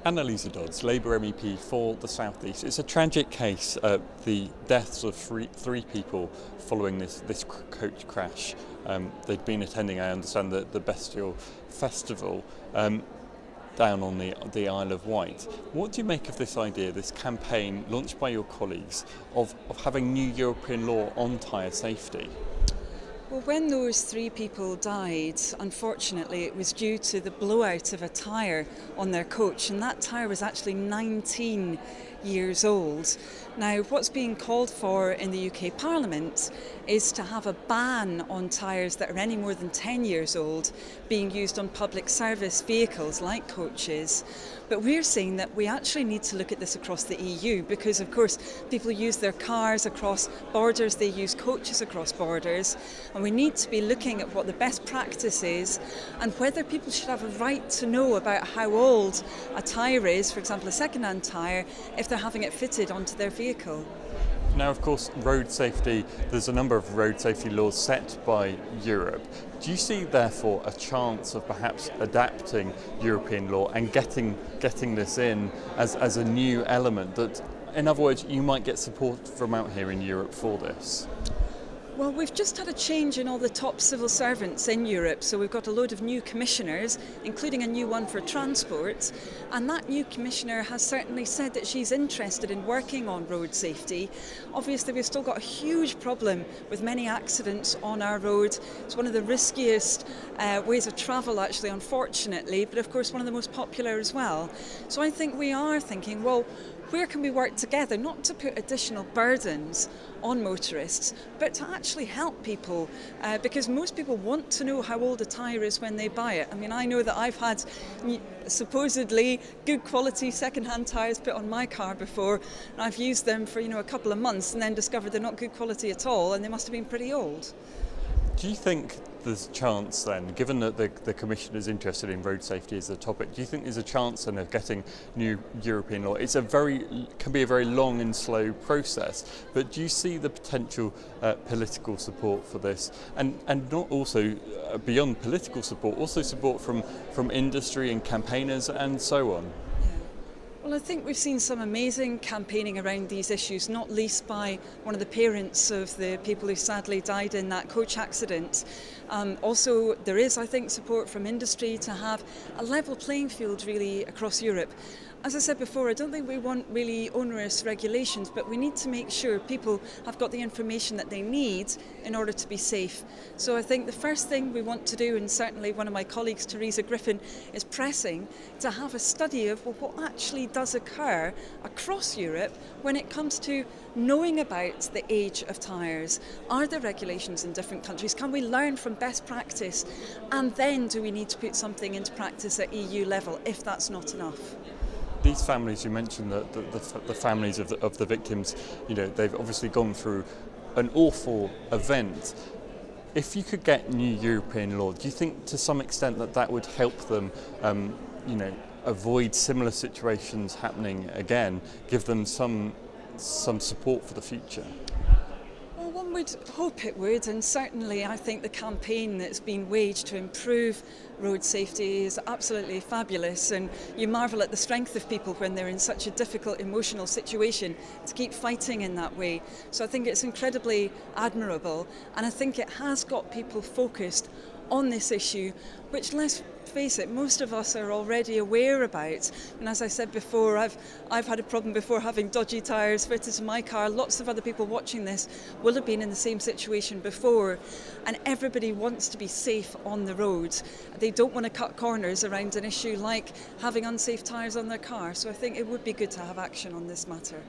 Anneliese Dodds, Labour MEP for the South East. It's a tragic case, the deaths of three people following this coach crash. They'd been attending, I understand, the Bestival festival down on the Isle of Wight. What do you make of this idea, this campaign launched by your colleagues of having new European law on tyre safety? Well, when those three people died, unfortunately, it was due to the blowout of a tyre on their coach, and that tyre was actually 19 years old. Now, what's being called for in the UK Parliament is to have a ban on tyres that are any more than 10 years old being used on public service vehicles like coaches. But we're saying that we actually need to look at this across the EU because, of course, people use their cars across borders, they use coaches across borders, and we need to be looking at what the best practice is and whether people should have a right to know about how old a tyre is, for example, a second-hand tyre, if they're having it fitted onto their vehicle. Now, of course, road safety, there's a number of road safety laws set by Europe. Do you see, therefore, a chance of perhaps adapting European law and getting this in as a new element that, in other words, you might get support from out here in Europe for this? Well, we've just had a change in all the top civil servants in Europe, so we've got a load of new commissioners, including a new one for transport, and that new commissioner has certainly said that she's interested in working on road safety. Obviously, we've still got a huge problem with many accidents on our road. It's one of the riskiest ways of travel, actually, unfortunately, but of course one of the most popular as well. So I think we are thinking, well, where can we work together, not to put additional burdens on motorists, but to actually help people, because most people want to know how old a tyre is when they buy it. I mean, I know that I've had supposedly good quality second-hand tyres put on my car before, and I've used them for a couple of months and then discovered they're not good quality at all, and they must have been pretty old. Do you think there's a chance then, given that the Commission is interested in road safety as a topic, do you think there's a chance then of getting new European law? It's can be a very long and slow process, but do you see the potential political support for this, and not also beyond political support, also support from industry and campaigners and so on? Well, I think we've seen some amazing campaigning around these issues, not least by one of the parents of the people who sadly died in that coach accident. Also, there is, I think, support from industry to have a level playing field really across Europe. As I said before, I don't think we want really onerous regulations, but we need to make sure people have got the information that they need in order to be safe. So I think the first thing we want to do, and certainly one of my colleagues, Teresa Griffin, is pressing to have a study of what actually does occur across Europe when it comes to knowing about the age of tyres. Are there regulations in different countries? Can we learn from best practice? And then do we need to put something into practice at EU level if that's not enough? These families, you mentioned the families of the victims, they've obviously gone through an awful event. If you could get new European law, do you think to some extent that would help them, avoid similar situations happening again, give them some support for the future? Well, one would hope it would, and certainly I think the campaign that's been waged to improve road safety is absolutely fabulous, and you marvel at the strength of people when they're in such a difficult emotional situation to keep fighting in that way. So I think it's incredibly admirable, and I think it has got people focused on this issue, which, let's face it, most of us are already aware about. And as I said before, I've had a problem before having dodgy tyres fitted to my car. Lots of other people watching this will have been in the same situation before, and everybody wants to be safe on the road. They don't want to cut corners around an issue like having unsafe tyres on their car. So I think it would be good to have action on this matter.